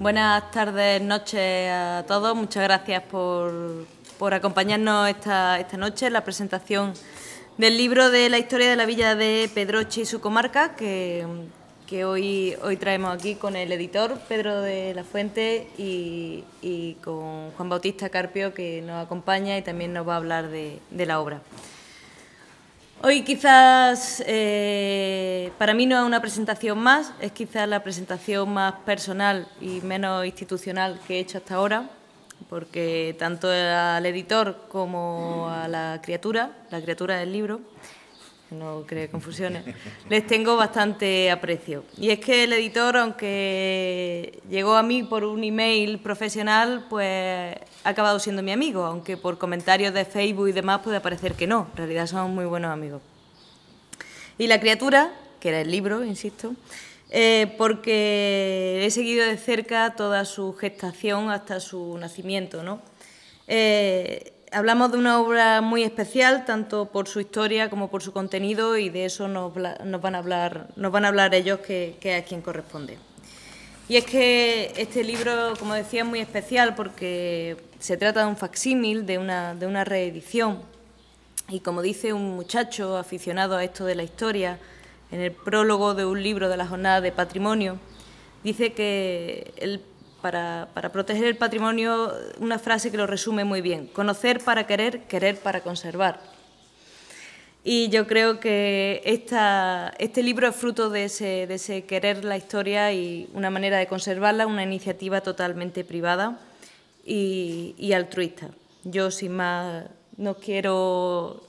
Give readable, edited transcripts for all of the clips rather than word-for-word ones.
Buenas tardes, noches a todos. Muchas gracias por acompañarnos esta noche en la presentación del libro de la historia de la villa de Pedroche y su comarca, que hoy traemos aquí con el editor Pedro de la Fuente y con Juan Bautista Carpio, que nos acompaña y también nos va a hablar de la obra. Hoy quizás para mí no es una presentación más, es quizás la presentación más personal y menos institucional que he hecho hasta ahora, porque tanto al editor como a la criatura del libro, no cree confusiones, les tengo bastante aprecio. Y es que el editor, aunque llegó a mí por un email profesional, pues ha acabado siendo mi amigo, aunque por comentarios de Facebook y demás puede parecer que no. En realidad somos muy buenos amigos. Y la criatura, que era el libro, insisto, porque he seguido de cerca toda su gestación hasta su nacimiento, ¿no? Hablamos de una obra muy especial, tanto por su historia como por su contenido, y de eso nos van a hablar ellos, que es a quien corresponde. Y es que este libro, como decía, es muy especial porque se trata de un facsímil, de una reedición. Y como dice un muchacho aficionado a esto de la historia, en el prólogo de un libro de la Jornada de Patrimonio, dice que para proteger el patrimonio, una frase que lo resume muy bien: conocer para querer, querer para conservar. Y yo creo que este libro es fruto de ese querer la historia y una manera de conservarla, una iniciativa totalmente privada y altruista. Yo, sin más, no quiero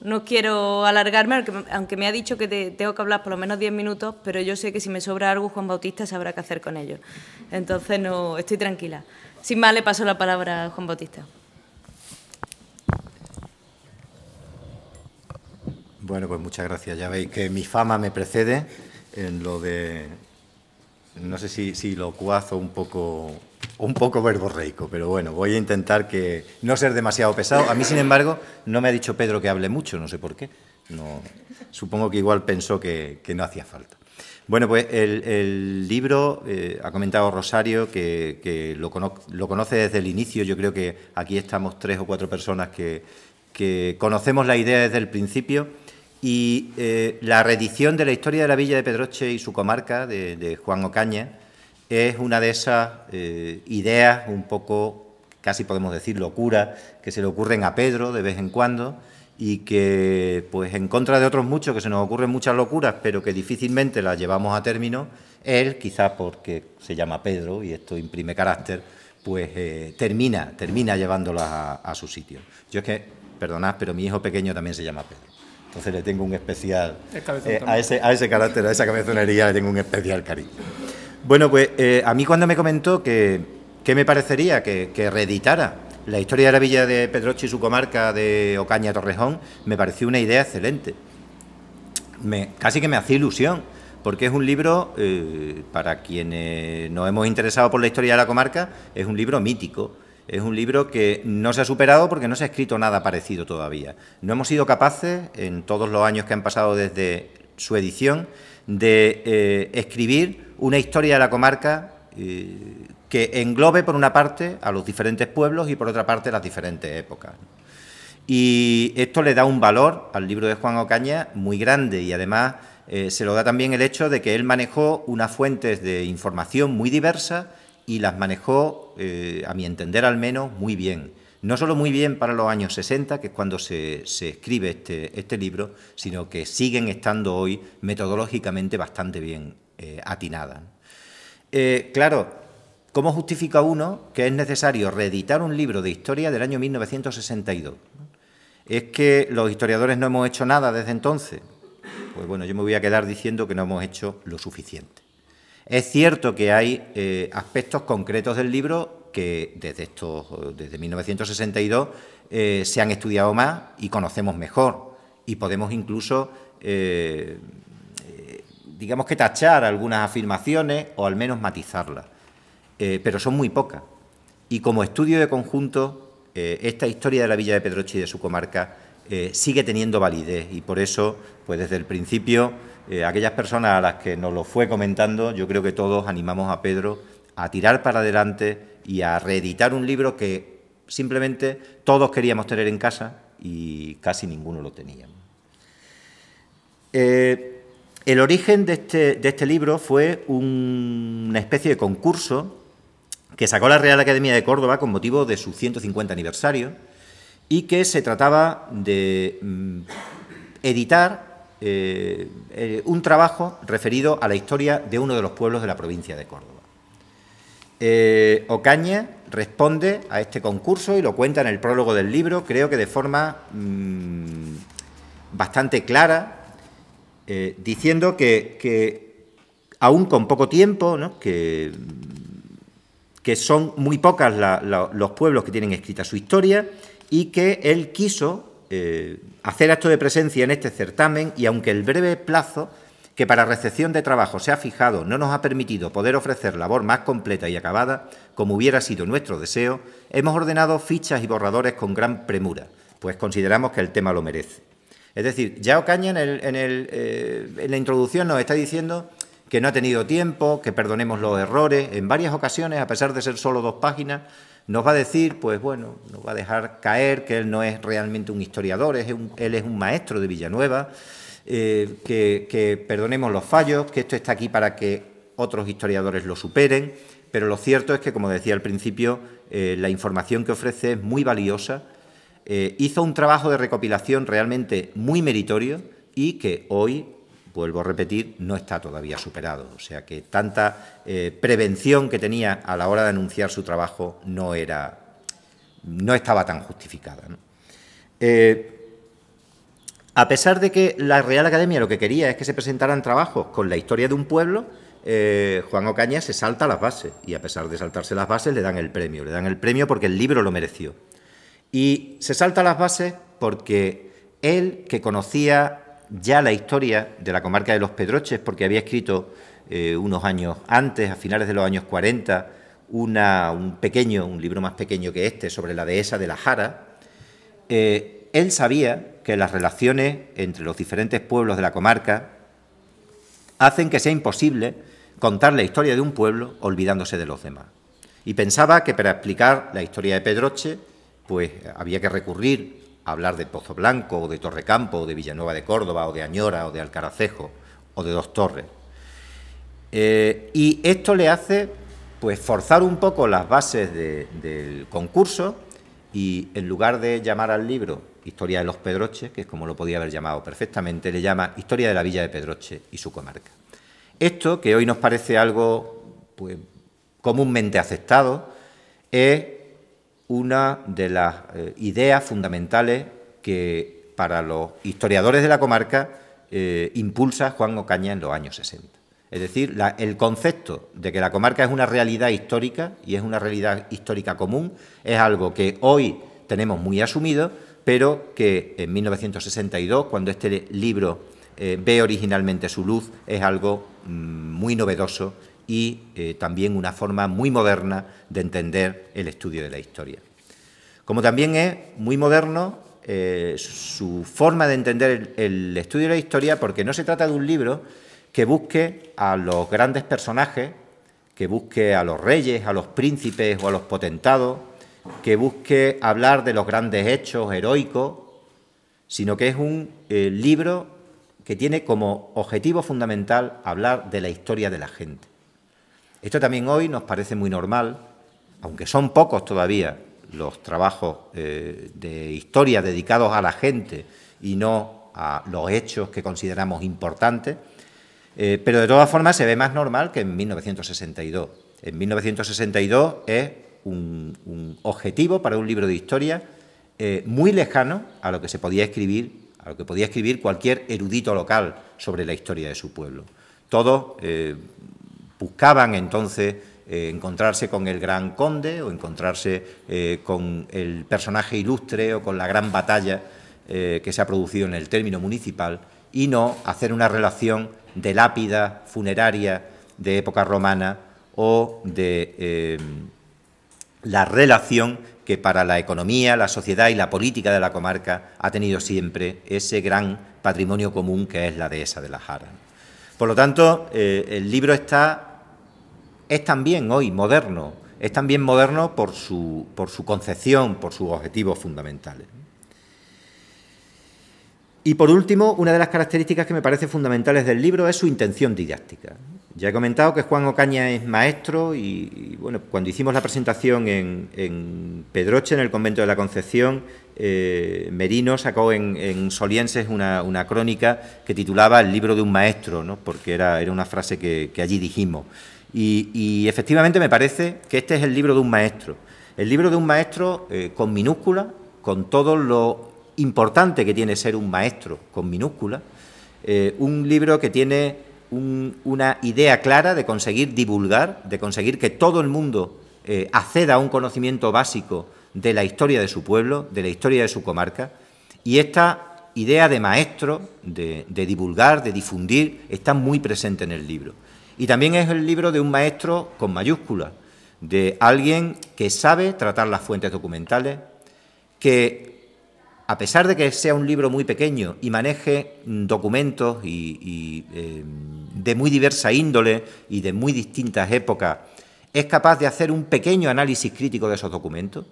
alargarme, aunque me ha dicho que tengo que hablar por lo menos 10 minutos, pero yo sé que si me sobra algo, Juan Bautista sabrá qué hacer con ello. Entonces, no, estoy tranquila. Sin más, le paso la palabra a Juan Bautista. Bueno, pues muchas gracias. Ya veis que mi fama me precede en lo de, no sé si locuaz o un poco verborreico, pero bueno, voy a intentar que no ser demasiado pesado. A mí, sin embargo, no me ha dicho Pedro que hable mucho, no sé por qué. No, supongo que igual pensó que no hacía falta. Bueno, pues el libro, ha comentado Rosario que lo conoce desde el inicio. Yo creo que aquí estamos 3 o 4 personas que conocemos la idea desde el principio. Y la reedición de la historia de la villa de Pedroche y su comarca, de Juan Ocaña, es una de esas ideas un poco, casi podemos decir, locura, que se le ocurren a Pedro de vez en cuando y que, pues en contra de otros muchos, que se nos ocurren muchas locuras, pero que difícilmente las llevamos a término, él, quizás porque se llama Pedro y esto imprime carácter, pues termina llevándolas a su sitio. Yo es que, perdonad, pero mi hijo pequeño también se llama Pedro. Entonces le tengo un especial, a ese carácter, a esa cabezonería le tengo un especial cariño. Bueno, pues a mí cuando me comentó que me parecería que reeditara la historia de la villa de Pedroche y su comarca de Ocaña Torrejón, me pareció una idea excelente. Casi que me hacía ilusión, porque es un libro, para quienes nos hemos interesado por la historia de la comarca, es un libro mítico. Es un libro que no se ha superado porque no se ha escrito nada parecido todavía. No hemos sido capaces, en todos los años que han pasado desde su edición, de escribir una historia de la comarca que englobe, por una parte, a los diferentes pueblos y, por otra parte, las diferentes épocas. Y esto le da un valor al libro de Juan Ocaña muy grande y, además, se lo da también el hecho de que él manejó unas fuentes de información muy diversas y las manejó, a mi entender al menos, muy bien. No solo muy bien para los años 60, que es cuando se escribe este libro, sino que siguen estando hoy metodológicamente bastante bien atinadas. Claro, ¿cómo justifica uno que es necesario reeditar un libro de historia del año 1962? ¿Es que los historiadores no hemos hecho nada desde entonces? Pues bueno, yo me voy a quedar diciendo que no hemos hecho lo suficiente. Es cierto que hay aspectos concretos del libro que desde 1962 se han estudiado más y conocemos mejor y podemos incluso, digamos que tachar algunas afirmaciones o al menos matizarlas, pero son muy pocas. Y como estudio de conjunto, esta historia de la villa de Pedroche y de su comarca sigue teniendo validez y por eso, pues desde el principio, aquellas personas a las que nos lo fue comentando, yo creo que todos animamos a Pedro a tirar para adelante y a reeditar un libro que simplemente todos queríamos tener en casa y casi ninguno lo tenía. El origen de este libro fue una especie de concurso que sacó la Real Academia de Córdoba con motivo de su 150 aniversario y que se trataba de editar un trabajo referido a la historia de uno de los pueblos de la provincia de Córdoba. Ocaña responde a este concurso y lo cuenta en el prólogo del libro, creo que de forma bastante clara, diciendo que aún con poco tiempo, ¿no?, que son muy pocas los pueblos que tienen escrita su historia y que él quiso hacer acto de presencia en este certamen y aunque el breve plazo que para recepción de trabajo se ha fijado no nos ha permitido poder ofrecer labor más completa y acabada, como hubiera sido nuestro deseo, hemos ordenado fichas y borradores con gran premura, pues consideramos que el tema lo merece. Es decir, ya Ocaña en la introducción nos está diciendo que no ha tenido tiempo, que perdonemos los errores. En varias ocasiones, a pesar de ser solo 2 páginas, nos va a decir, pues bueno, nos va a dejar caer que él no es realmente un historiador, él es un maestro de Villanueva, que perdonemos los fallos, que esto está aquí para que otros historiadores lo superen, pero lo cierto es que, como decía al principio, la información que ofrece es muy valiosa. Hizo un trabajo de recopilación realmente muy meritorio y que hoy, vuelvo a repetir, no está todavía superado. O sea que tanta prevención que tenía a la hora de anunciar su trabajo no estaba tan justificada, ¿no? A pesar de que la Real Academia lo que quería es que se presentaran trabajos con la historia de un pueblo, Juan Ocaña se salta las bases y a pesar de saltarse las bases le dan el premio. Le dan el premio porque el libro lo mereció. Y se salta las bases porque él, que conocía ya la historia de la comarca de Los Pedroches, porque había escrito unos años antes, a finales de los años 40, un libro más pequeño que este, sobre la dehesa de la Jara, él sabía que las relaciones entre los diferentes pueblos de la comarca hacen que sea imposible contar la historia de un pueblo olvidándose de los demás. Y pensaba que para explicar la historia de Pedroche, pues había que recurrir a hablar de Pozo Blanco, o de Torrecampo, o de Villanueva de Córdoba, o de Añora, o de Alcaracejo, o de Dos Torres. Y esto le hace, pues, forzar un poco las bases del concurso y, en lugar de llamar al libro Historia de los Pedroches, que es como lo podía haber llamado perfectamente, le llama Historia de la Villa de Pedroche y su comarca. Esto, que hoy nos parece algo, pues, comúnmente aceptado, es una de las ideas fundamentales que para los historiadores de la comarca impulsa Juan Ocaña en los años 60. Es decir, el concepto de que la comarca es una realidad histórica y es una realidad histórica común es algo que hoy tenemos muy asumido, pero que en 1962, cuando este libro ve originalmente su luz, es algo muy novedoso y también una forma muy moderna de entender el estudio de la historia. Como también es muy moderno su forma de entender el estudio de la historia, porque no se trata de un libro que busque a los grandes personajes, que busque a los reyes, a los príncipes o a los potentados, que busque hablar de los grandes hechos heroicos, sino que es un libro que tiene como objetivo fundamental hablar de la historia de la gente. Esto también hoy nos parece muy normal, aunque son pocos todavía los trabajos de historia dedicados a la gente y no a los hechos que consideramos importantes, pero de todas formas se ve más normal que en 1962. En 1962 es un objetivo para un libro de historia muy lejano a lo que se podía escribir, a lo que podía escribir cualquier erudito local sobre la historia de su pueblo. Todos buscaban entonces encontrarse con el gran conde o encontrarse con el personaje ilustre o con la gran batalla que se ha producido en el término municipal y no hacer una relación de lápida funeraria de época romana o de la relación que para la economía, la sociedad y la política de la comarca ha tenido siempre ese gran patrimonio común que es la dehesa de la Jara. Por lo tanto, el libro está es también hoy moderno, es también moderno por su concepción, por sus objetivos fundamentales. Y por último, una de las características que me parece fundamentales del libro es su intención didáctica. Ya he comentado que Juan Ocaña es maestro y bueno, cuando hicimos la presentación en Pedroche, en el convento de la Concepción, Merino sacó en Solienses una crónica que titulaba El libro de un maestro, ¿no? Porque era una frase que allí dijimos. Y efectivamente me parece que este es el libro de un maestro. El libro de un maestro con minúscula, con todo lo importante que tiene ser un maestro con minúscula, un libro que tiene una idea clara de conseguir divulgar, de conseguir que todo el mundo acceda a un conocimiento básico de la historia de su pueblo, de la historia de su comarca, y esta idea de maestro, de divulgar, de difundir, está muy presente en el libro. Y también es el libro de un maestro con mayúsculas, de alguien que sabe tratar las fuentes documentales, que a pesar de que sea un libro muy pequeño y maneje documentos de muy diversa índole y de muy distintas épocas, es capaz de hacer un pequeño análisis crítico de esos documentos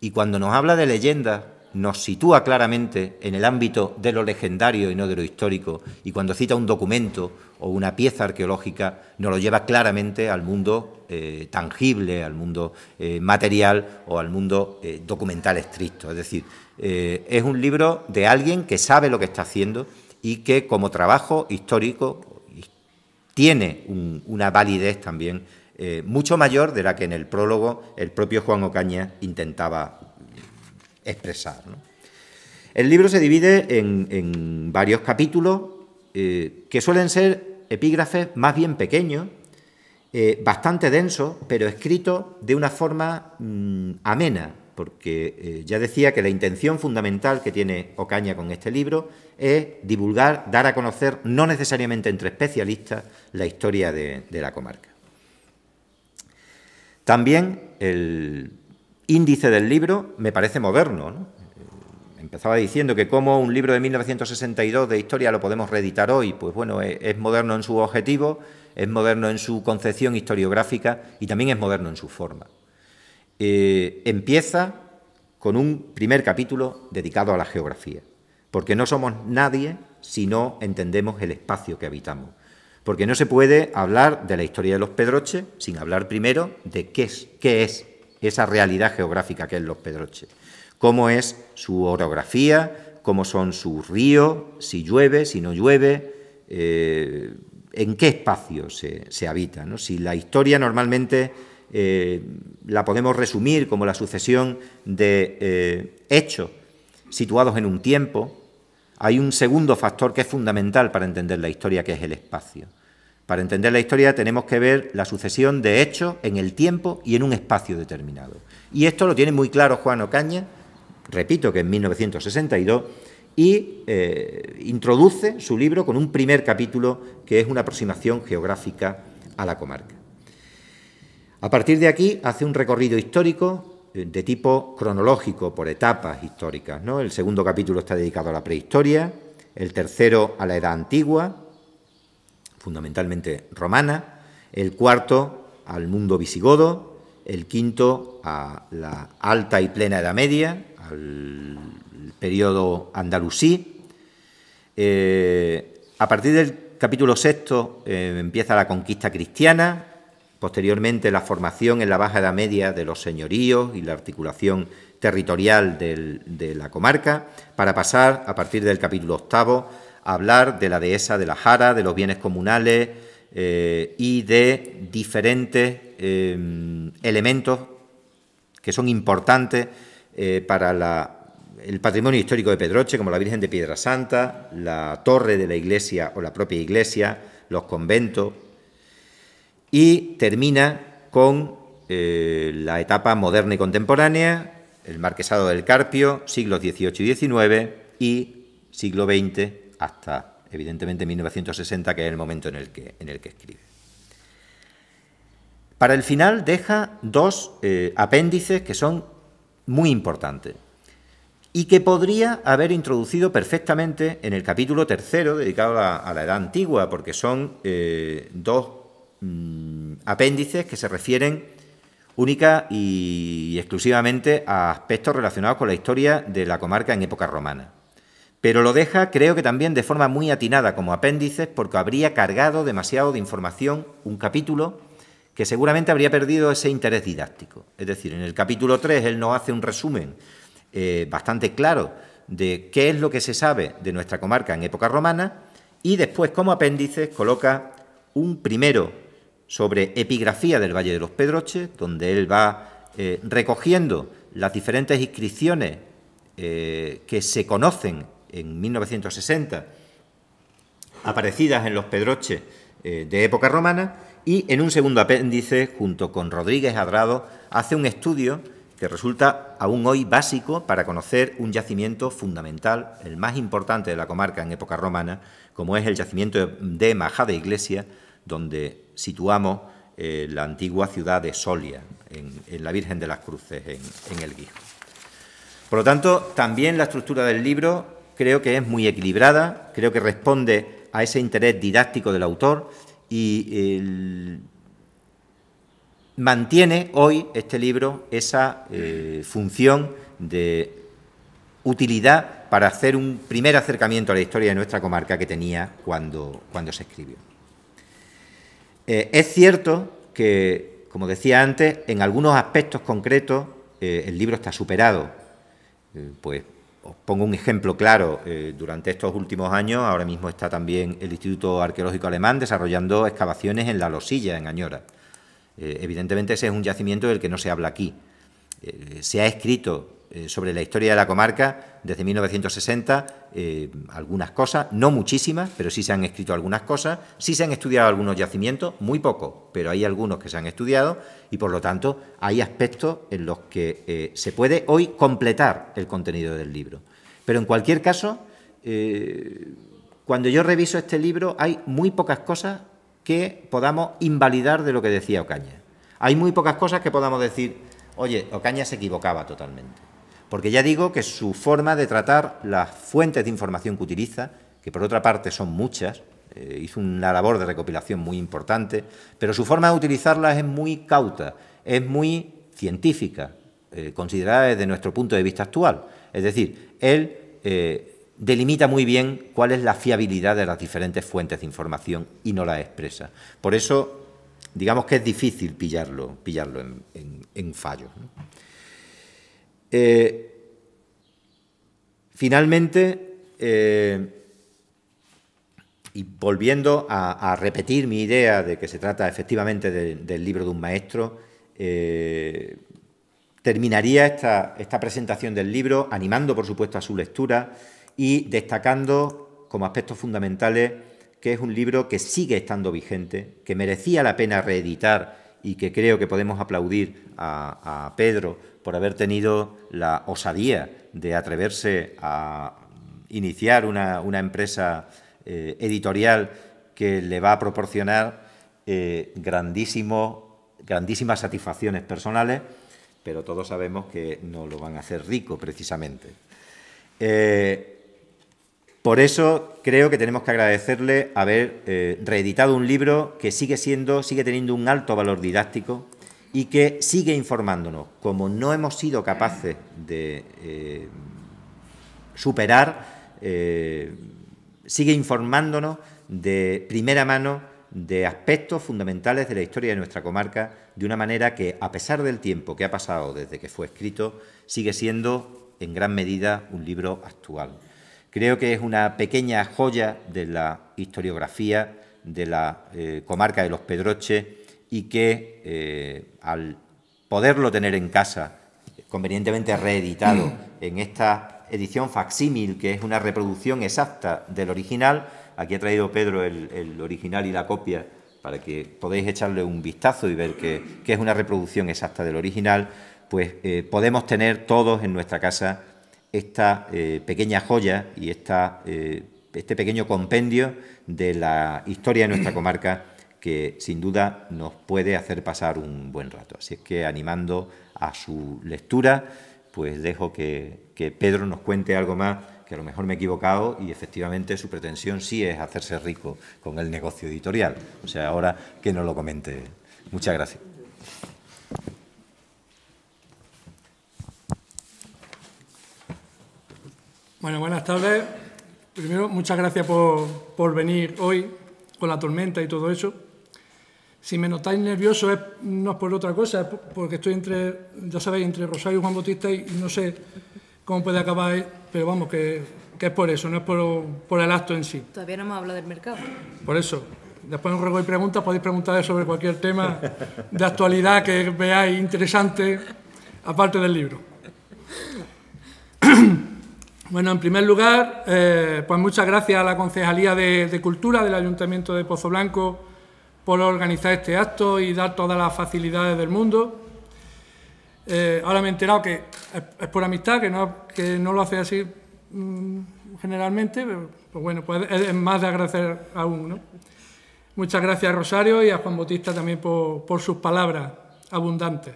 y cuando nos habla de leyendas nos sitúa claramente en el ámbito de lo legendario y no de lo histórico, y cuando cita un documento o una pieza arqueológica nos lo lleva claramente al mundo tangible, al mundo material o al mundo documental estricto. Es decir, es un libro de alguien que sabe lo que está haciendo y que como trabajo histórico tiene una validez también mucho mayor de la que en el prólogo el propio Juan Ocaña intentaba expresar, ¿no? El libro se divide en varios capítulos que suelen ser epígrafes más bien pequeños, bastante densos, pero escritos de una forma amena, porque ya decía que la intención fundamental que tiene Ocaña con este libro es divulgar, dar a conocer, no necesariamente entre especialistas, la historia de la comarca. También el índice del libro me parece moderno, ¿no? Empezaba diciendo que como un libro de 1962 de historia lo podemos reeditar hoy. Pues bueno, es moderno en su objetivo, es moderno en su concepción historiográfica y también es moderno en su forma. Empieza con un primer capítulo dedicado a la geografía, porque no somos nadie si no entendemos el espacio que habitamos. Porque no se puede hablar de la historia de los Pedroches sin hablar primero de qué es esa realidad geográfica que es los Pedroches. Cómo es su orografía, cómo son sus ríos, si llueve, si no llueve, en qué espacio se habita, ¿no? Si la historia normalmente la podemos resumir como la sucesión de hechos situados en un tiempo, hay un segundo factor que es fundamental para entender la historia, que es el espacio. Para entender la historia tenemos que ver la sucesión de hechos en el tiempo y en un espacio determinado. Y esto lo tiene muy claro Juan Ocaña, repito que en 1962, y introduce su libro con un primer capítulo que es una aproximación geográfica a la comarca. A partir de aquí hace un recorrido histórico de tipo cronológico, por etapas históricas, ¿no? El segundo capítulo está dedicado a la prehistoria, el tercero a la Edad Antigua, fundamentalmente romana, el cuarto al mundo visigodo, el quinto a la alta y plena Edad Media, al periodo andalusí. A partir del capítulo sexto empieza la conquista cristiana, posteriormente la formación en la Baja Edad Media de los señoríos y la articulación territorial de la comarca, para pasar, a partir del capítulo octavo, a hablar de la dehesa de la Jara, de los bienes comunales y de diferentes elementos que son importantes para el patrimonio histórico de Pedroche, como la Virgen de Piedra Santa, la torre de la iglesia o la propia iglesia, los conventos, y termina con la etapa moderna y contemporánea, el Marquesado del Carpio, siglos XVIII y XIX, y siglo XX hasta, evidentemente, 1960, que es el momento en el que escribe. Para el final deja dos apéndices que son muy importantes y que podría haber introducido perfectamente en el capítulo tercero dedicado a la Edad Antigua, porque son dos apéndices que se refieren única y exclusivamente a aspectos relacionados con la historia de la comarca en época romana. Pero lo deja, creo que también de forma muy atinada como apéndices, porque habría cargado demasiado de información un capítulo que seguramente habría perdido ese interés didáctico. Es decir, en el capítulo 3 él nos hace un resumen bastante claro de qué es lo que se sabe de nuestra comarca en época romana y después, como apéndices, coloca un primero sobre epigrafía del Valle de los Pedroches, donde él va recogiendo las diferentes inscripciones que se conocen en 1960, aparecidas en los Pedroches de época romana, y en un segundo apéndice, junto con Rodríguez Adrado, hace un estudio que resulta aún hoy básico para conocer un yacimiento fundamental, el más importante de la comarca en época romana, como es el yacimiento de Majada Iglesia, donde situamos la antigua ciudad de Solia, en la Virgen de las Cruces, en el Guijo. Por lo tanto, también la estructura del libro creo que es muy equilibrada, creo que responde a ese interés didáctico del autor y mantiene hoy este libro esa función de utilidad para hacer un primer acercamiento a la historia de nuestra comarca que tenía cuando se escribió. Es cierto que, como decía antes, en algunos aspectos concretos el libro está superado. Pues os pongo un ejemplo claro. Durante estos últimos años, ahora mismo está también el Instituto Arqueológico Alemán desarrollando excavaciones en La Losilla, en Añora. Evidentemente ese es un yacimiento del que no se habla aquí. Se ha escrito sobre la historia de la comarca desde 1960 algunas cosas, no muchísimas, pero sí se han escrito algunas cosas, sí se han estudiado algunos yacimientos, muy pocos, pero hay algunos que se han estudiado y por lo tanto hay aspectos en los que se puede hoy completar el contenido del libro. Pero en cualquier caso, cuando yo reviso este libro hay muy pocas cosas que podamos invalidar de lo que decía Ocaña. Hay muy pocas cosas que podamos decir, oye, Ocaña se equivocaba totalmente. Porque ya digo que su forma de tratar las fuentes de información que utiliza, que por otra parte son muchas, hizo una labor de recopilación muy importante, pero su forma de utilizarlas es muy cauta, es muy científica, considerada desde nuestro punto de vista actual. Es decir, él delimita muy bien cuál es la fiabilidad de las diferentes fuentes de información y no las expresa. Por eso, digamos que es difícil pillarlo en fallos, ¿no? Finalmente, y volviendo a repetir mi idea de que se trata efectivamente del libro de un maestro, terminaría esta presentación del libro animando, por supuesto, a su lectura y destacando como aspectos fundamentales que es un libro que sigue estando vigente, que merecía la pena reeditar y que creo que podemos aplaudir a Pedro por haber tenido la osadía de atreverse a iniciar una empresa editorial que le va a proporcionar grandísimas satisfacciones personales, pero todos sabemos que no lo van a hacer rico, precisamente. Por eso creo que tenemos que agradecerle haber reeditado un libro que sigue teniendo un alto valor didáctico y que sigue informándonos, como no hemos sido capaces de superar, sigue informándonos de primera mano de aspectos fundamentales de la historia de nuestra comarca, de una manera que, a pesar del tiempo que ha pasado desde que fue escrito, sigue siendo en gran medida un libro actual. Creo que es una pequeña joya de la historiografía de la comarca de los Pedroches y que al poderlo tener en casa, convenientemente reeditado en esta edición facsímil, que es una reproducción exacta del original, aquí ha traído Pedro el original y la copia para que podáis echarle un vistazo y ver que es una reproducción exacta del original, pues podemos tener todos en nuestra casa esta pequeña joya y este pequeño compendio de la historia de nuestra comarca, que sin duda nos puede hacer pasar un buen rato. Así es que, animando a su lectura, pues dejo que Pedro nos cuente algo más, que a lo mejor me he equivocado y efectivamente su pretensión sí es hacerse rico con el negocio editorial. O sea, ahora que nos lo comente Muchas gracias. Bueno, buenas tardes. Primero, muchas gracias por venir hoy con la tormenta y todo eso. Si me notáis nervioso no es por otra cosa, es porque estoy ya sabéis, entre Rosario y Juan Bautista y no sé cómo puede acabar, pero vamos, que es por eso, no es por el acto en sí. Todavía no hemos hablado del mercado. Por eso. Después en ruego y preguntas podéis preguntar sobre cualquier tema de actualidad que veáis interesante, aparte del libro. Bueno, en primer lugar, pues muchas gracias a la Concejalía de Cultura del Ayuntamiento de Pozoblanco por organizar este acto y dar todas las facilidades del mundo. Ahora me he enterado que es por amistad, que no lo hace así generalmente, pero pues bueno, pues es más de agradecer aún, ¿no? Muchas gracias a Rosario y a Juan Bautista también por sus palabras abundantes.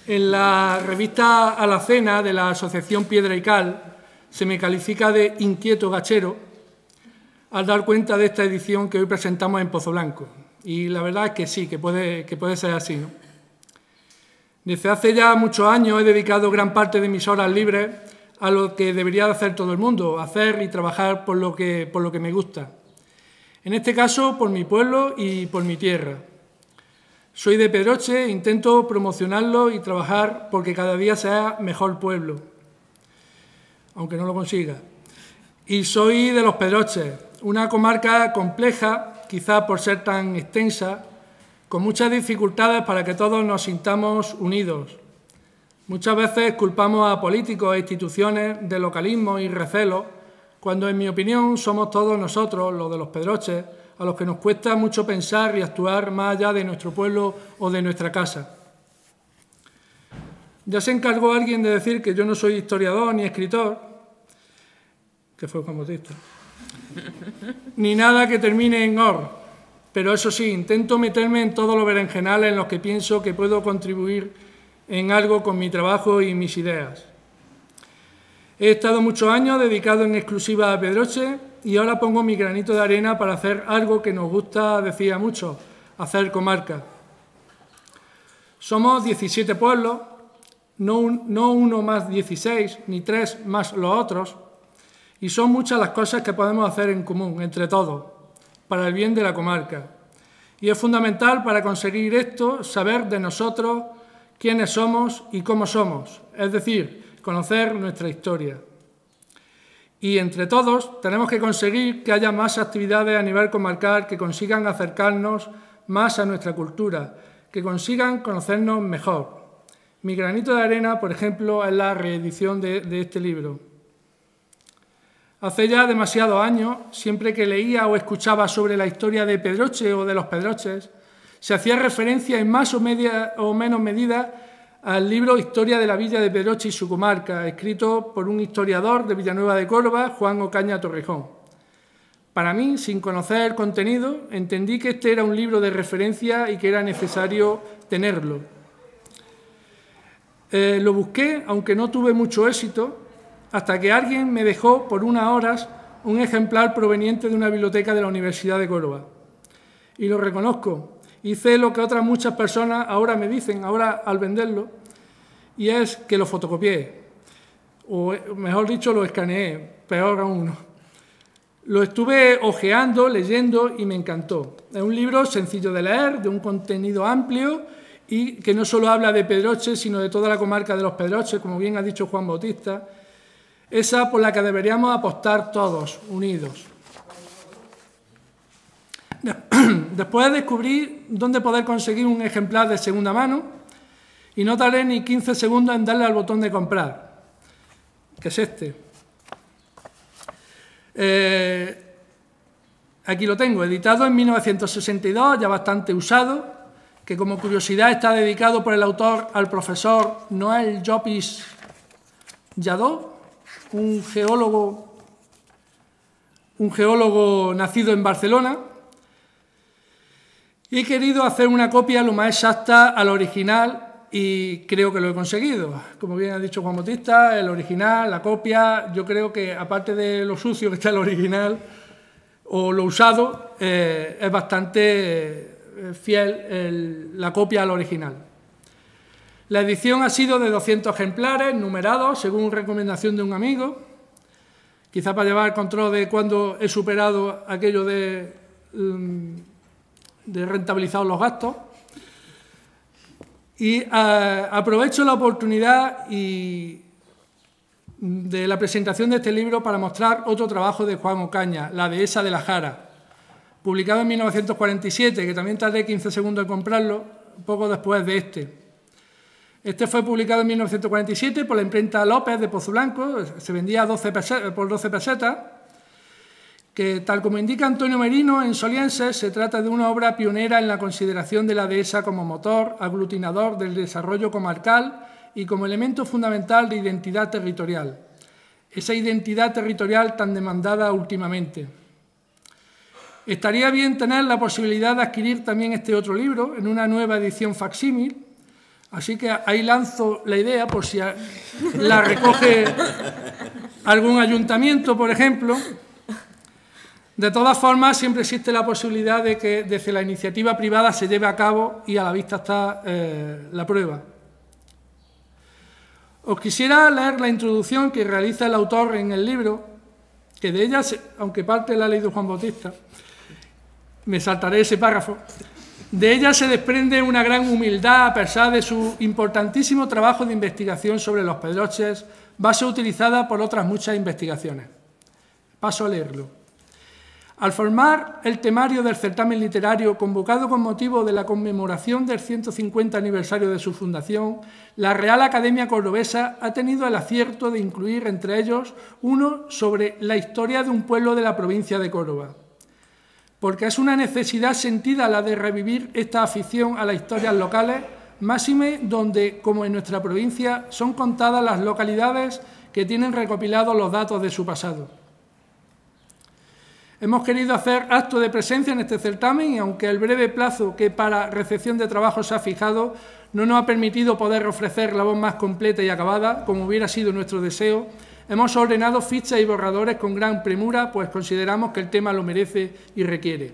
En la revista Alacena de la Asociación Piedra y Cal se me califica de inquieto gachero al dar cuenta de esta edición que hoy presentamos en Pozoblanco. Y la verdad es que sí, que puede ser así, ¿no? Desde hace ya muchos años he dedicado gran parte de mis horas libres a lo que debería de hacer todo el mundo, hacer y trabajar por lo que me gusta. En este caso, por mi pueblo y por mi tierra. Soy de Pedroche, intento promocionarlo y trabajar porque cada día sea mejor pueblo, aunque no lo consiga. Y soy de Los Pedroches, una comarca compleja, quizá por ser tan extensa, con muchas dificultades para que todos nos sintamos unidos. Muchas veces culpamos a políticos e instituciones de localismo y recelo, cuando en mi opinión somos todos nosotros, los de Los Pedroches, a los que nos cuesta mucho pensar y actuar más allá de nuestro pueblo o de nuestra casa. Ya se encargó alguien de decir que yo no soy historiador ni escritor, que fue Juan Bautista, ni nada que termine en or, pero eso sí, intento meterme en todos los berenjenales en los que pienso que puedo contribuir en algo con mi trabajo y mis ideas. He estado muchos años dedicado en exclusiva a Pedroche y ahora pongo mi granito de arena para hacer algo que nos gusta, decía mucho, hacer comarca. Somos 17 pueblos, no uno más 16, ni 3 más los otros, y son muchas las cosas que podemos hacer en común, entre todos, para el bien de la comarca. Y es fundamental para conseguir esto saber de nosotros quiénes somos y cómo somos, es decir, conocer nuestra historia. Y entre todos tenemos que conseguir que haya más actividades a nivel comarcal que consigan acercarnos más a nuestra cultura, que consigan conocernos mejor. Mi granito de arena, por ejemplo, es la reedición de este libro. Hace ya demasiados años, siempre que leía o escuchaba sobre la historia de Pedroche o de los Pedroches, se hacía referencia en más o menos medida al libro Historia de la Villa de Pedroche y su comarca, escrito por un historiador de Villanueva de Córdoba, Juan Ocaña Torrejón. Para mí, sin conocer el contenido, entendí que este era un libro de referencia y que era necesario tenerlo. Lo busqué, aunque no tuve mucho éxito, hasta que alguien me dejó por unas horas un ejemplar proveniente de una biblioteca de la Universidad de Córdoba. Y lo reconozco. Hice lo que otras muchas personas ahora me dicen, ahora al venderlo, y es que lo fotocopié, o mejor dicho, lo escaneé, peor aún. Lo estuve hojeando, leyendo y me encantó. Es un libro sencillo de leer, de un contenido amplio y que no solo habla de Pedroche, sino de toda la comarca de los Pedroches, como bien ha dicho Juan Bautista, esa por la que deberíamos apostar todos, unidos. Después descubrí dónde poder conseguir un ejemplar de segunda mano y no tardé ni 15 segundos en darle al botón de comprar, que es este. Aquí lo tengo, editado en 1962, ya bastante usado, que como curiosidad está dedicado por el autor al profesor Noel Llopis Lladó, un geólogo nacido en Barcelona. Y he querido hacer una copia lo más exacta al original y creo que lo he conseguido. Como bien ha dicho Juan Bautista, el original, la copia, yo creo que aparte de lo sucio que está el original, o lo usado, es bastante fiel la copia al original. La edición ha sido de 200 ejemplares, numerados, según recomendación de un amigo, quizá para llevar el control de cuándo he superado aquello de rentabilizar los gastos. Y aprovecho la oportunidad de la presentación de este libro para mostrar otro trabajo de Juan Ocaña, La dehesa de la Jara, publicado en 1947, que también tardé 15 segundos en comprarlo, poco después de este. Este fue publicado en 1947 por la imprenta López de Pozoblanco, se vendía por 12 pesetas, que, tal como indica Antonio Merino en Solienses, se trata de una obra pionera en la consideración de la dehesa como motor aglutinador del desarrollo comarcal y como elemento fundamental de identidad territorial, esa identidad territorial tan demandada últimamente. Estaría bien tener la posibilidad de adquirir también este otro libro en una nueva edición facsímil, así que ahí lanzo la idea por si la recoge algún ayuntamiento, por ejemplo. De todas formas, siempre existe la posibilidad de que desde la iniciativa privada se lleve a cabo y a la vista está la prueba. Os quisiera leer la introducción que realiza el autor en el libro, que de ella, aunque parte la ha leído Juan Bautista, me saltaré ese párrafo. De ella se desprende una gran humildad a pesar de su importantísimo trabajo de investigación sobre los pedroches, base utilizada por otras muchas investigaciones. Paso a leerlo. Al formar el temario del certamen literario convocado con motivo de la conmemoración del 150 aniversario de su fundación, la Real Academia Cordobesa ha tenido el acierto de incluir entre ellos uno sobre la historia de un pueblo de la provincia de Córdoba, porque es una necesidad sentida la de revivir esta afición a las historias locales, máxime donde, como en nuestra provincia, son contadas las localidades que tienen recopilados los datos de su pasado. Hemos querido hacer acto de presencia en este certamen y, aunque el breve plazo que para recepción de trabajo se ha fijado no nos ha permitido poder ofrecer la voz más completa y acabada, como hubiera sido nuestro deseo, hemos ordenado fichas y borradores con gran premura, pues consideramos que el tema lo merece y requiere.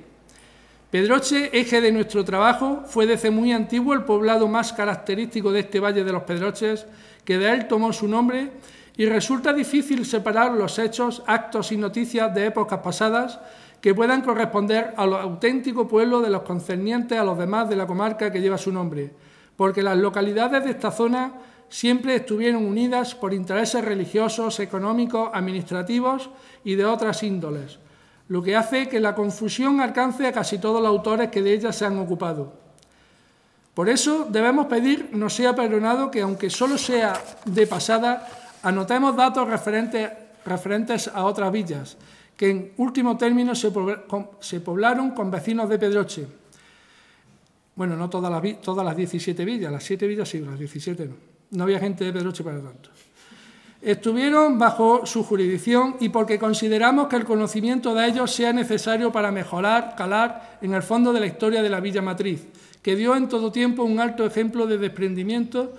Pedroche, eje de nuestro trabajo, fue desde muy antiguo el poblado más característico de este Valle de los Pedroches, que de él tomó su nombre, y resulta difícil separar los hechos, actos y noticias de épocas pasadas que puedan corresponder al auténtico pueblo de los concernientes a los demás de la comarca que lleva su nombre, porque las localidades de esta zona siempre estuvieron unidas por intereses religiosos, económicos, administrativos y de otras índoles, lo que hace que la confusión alcance a casi todos los autores que de ellas se han ocupado. Por eso debemos pedir nos sea perdonado que, aunque solo sea de pasada, anotemos datos referentes a otras villas, que en último término se poblaron con vecinos de Pedroche. Bueno, no todas las 17 villas, las 7 villas sí, las 17 no. No había gente de Pedroche para tanto. Estuvieron bajo su jurisdicción y porque consideramos que el conocimiento de ellos sea necesario para mejorar, calar en el fondo de la historia de la villa matriz, que dio en todo tiempo un alto ejemplo de desprendimiento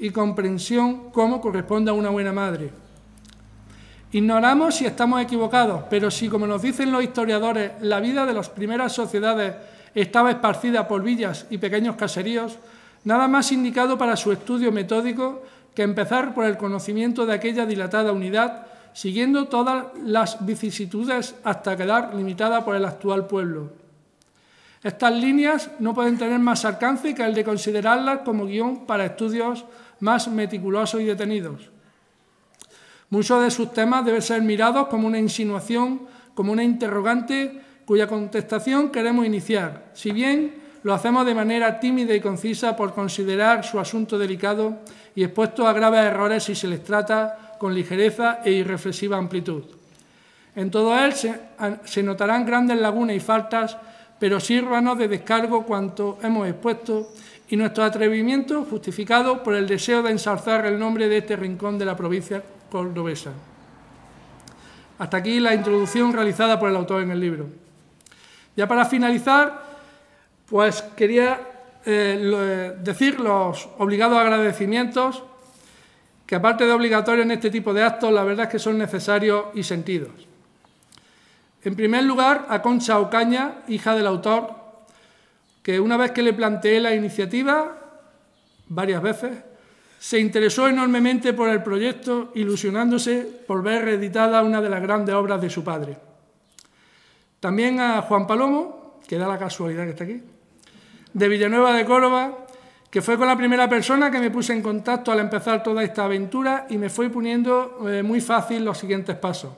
y comprensión como corresponde a una buena madre. Ignoramos si estamos equivocados, pero si, como nos dicen los historiadores, la vida de las primeras sociedades estaba esparcida por villas y pequeños caseríos, nada más indicado para su estudio metódico que empezar por el conocimiento de aquella dilatada unidad, siguiendo todas las vicisitudes hasta quedar limitada por el actual pueblo. Estas líneas no pueden tener más alcance que el de considerarlas como guión para estudios más meticulosos y detenidos. Muchos de sus temas deben ser mirados como una insinuación, como una interrogante cuya contestación queremos iniciar, si bien lo hacemos de manera tímida y concisa por considerar su asunto delicado y expuesto a graves errores si se les trata con ligereza e irreflexiva amplitud. En todo él se notarán grandes lagunas y faltas, pero sírvanos de descargo cuanto hemos expuesto y nuestro atrevimiento justificado por el deseo de ensalzar el nombre de este rincón de la provincia cordobesa. Hasta aquí la introducción realizada por el autor en el libro. Ya para finalizar, pues quería decir los obligados agradecimientos, que aparte de obligatorios en este tipo de actos, la verdad es que son necesarios y sentidos. En primer lugar, a Concha Ocaña, hija del autor, que una vez que le planteé la iniciativa, varias veces, se interesó enormemente por el proyecto, ilusionándose por ver reeditada una de las grandes obras de su padre. También a Juan Palomo, que da la casualidad que está aquí, de Villanueva de Córdoba, que fue con la primera persona que me puse en contacto al empezar toda esta aventura y me fue poniendo muy fácil los siguientes pasos.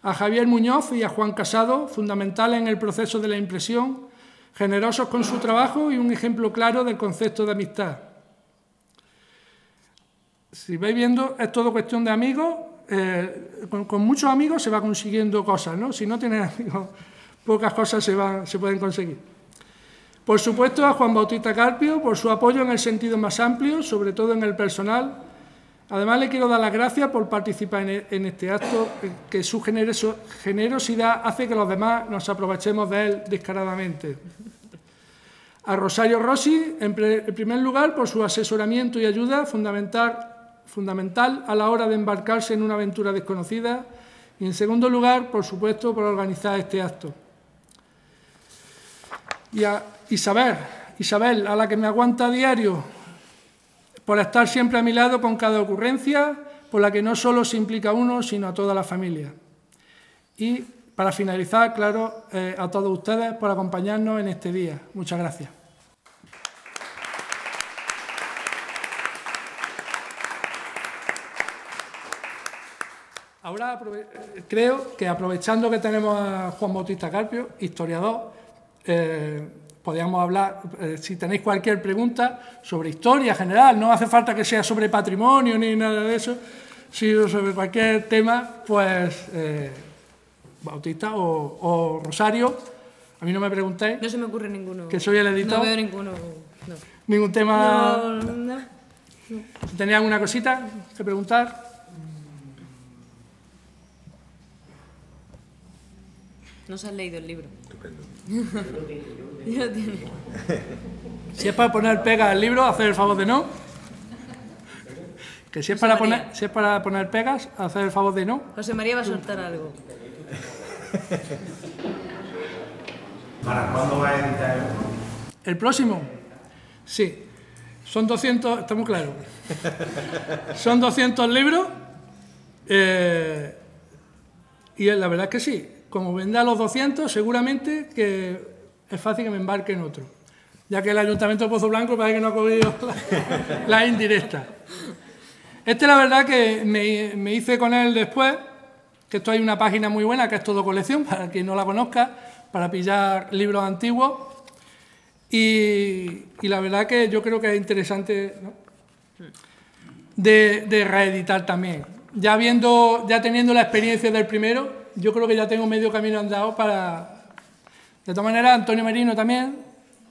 A Javier Muñoz y a Juan Casado, fundamentales en el proceso de la impresión, generosos con su trabajo y un ejemplo claro del concepto de amistad. Si vais viendo, es todo cuestión de amigos. Con muchos amigos se va consiguiendo cosas, ¿no? Si no tienes amigos, pocas cosas se pueden conseguir. Por supuesto, a Juan Bautista Carpio por su apoyo en el sentido más amplio, sobre todo en el personal. Además, le quiero dar las gracias por participar en este acto, que su generosidad hace que los demás nos aprovechemos de él descaradamente. A Rosario Rossi, en primer lugar, por su asesoramiento y ayuda fundamental a la hora de embarcarse en una aventura desconocida, y en segundo lugar, por supuesto, por organizar este acto. Y a Isabel, a la que me aguanta a diario, por estar siempre a mi lado con cada ocurrencia, por la que no solo se implica uno, sino a toda la familia. Y para finalizar, claro, a todos ustedes por acompañarnos en este día. Muchas gracias. Ahora creo que, aprovechando que tenemos a Juan Bautista Carpio, historiador, podríamos hablar, si tenéis cualquier pregunta sobre historia general, no hace falta que sea sobre patrimonio ni nada de eso, sino sobre cualquier tema, pues Bautista o Rosario, a mí no me preguntéis. No se me ocurre ninguno. Que soy el editor. No veo ninguno. No. ¿Ningún tema? No. ¿Tenéis alguna cosita que preguntar? No se han leído el libro. Estupendo. Ya lo tiene. Si es para poner pegas al libro, hacer el favor de no. Que si es para poner pegas, hacer el favor de no. José María va a soltar algo. ¿Para cuándo va a editar ¿El próximo? Sí. Son 200, estamos claros. Son 200 libros. Y la verdad es que sí. Como venda los 200, seguramente que es fácil que me embarque en otro. Ya que el Ayuntamiento de Pozo Blanco parece que no ha cogido la indirecta. La verdad que me hice con él después, que esto hay una página muy buena, que es Todo Colección, para quien no la conozca, para pillar libros antiguos. Y la verdad que yo creo que es interesante, ¿no?, de reeditar también. Ya teniendo la experiencia del primero, yo creo que ya tengo medio camino andado para... De todas maneras, Antonio Merino también,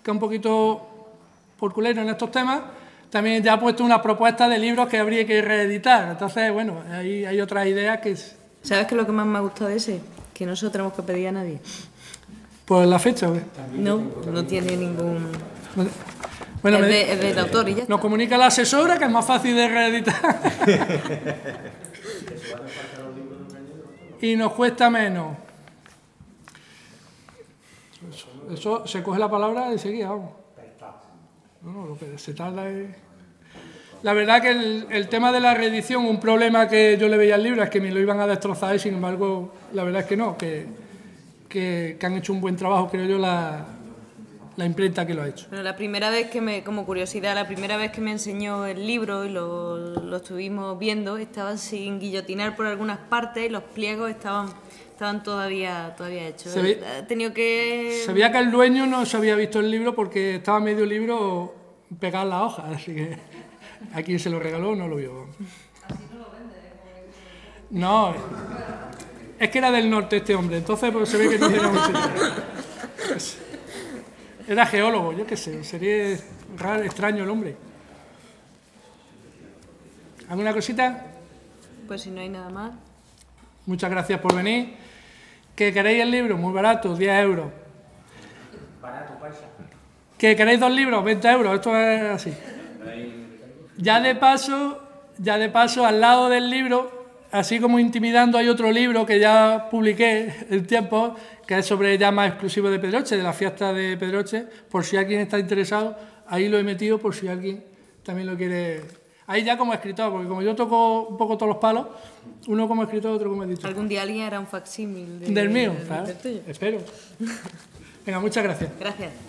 que es un poquito porculero en estos temas, también ya ha puesto unas propuestas de libros que habría que reeditar. Entonces, bueno, hay otras ideas que... ¿Sabes qué es lo que más me ha gustado de ese? Que no se lo tenemos que pedir a nadie. ¿Por la fecha o qué? No tiene ningún... Bueno, es del autor y ya está. Nos comunica la asesora que es más fácil de reeditar. Y nos cuesta menos. Eso se coge la palabra y seguía, vamos. No, lo que se tarda es... La verdad que el tema de la reedición, un problema que yo le veía al libro es que me lo iban a destrozar y sin embargo, la verdad es que no, que han hecho un buen trabajo, creo yo, la imprenta que lo ha hecho. Bueno, la primera vez como curiosidad, la primera vez que me enseñó el libro y lo estuvimos viendo, estaba sin guillotinar por algunas partes y los pliegos estaban todavía hechos. Se veía que el dueño no se había visto el libro porque estaba medio libro pegado en la hoja, así que a quien se lo regaló no lo vio. Así no lo vende. No, es que era del norte este hombre, entonces pues, se ve que no tenía mucho interés. Era geólogo, yo qué sé, sería raro, extraño el hombre. ¿Alguna cosita? Pues si no hay nada más. Muchas gracias por venir. ¿Que queréis el libro? Muy barato, 10 euros. Barato, paisa. ¿Que queréis 2 libros? 20 euros, esto es así. Ya de paso, al lado del libro, así como Intimidando, hay otro libro que ya publiqué en tiempo, que es sobre ya más exclusivo de Pedroche, de la fiesta de Pedroche, por si alguien está interesado, ahí lo he metido por si alguien también lo quiere. Ahí ya como escritor, porque como yo toco un poco todos los palos, uno como escritor, otro como he dicho. Algún día alguien hará un facsímil Del mío, claro, del tuyo. espero. Venga, muchas gracias. Gracias.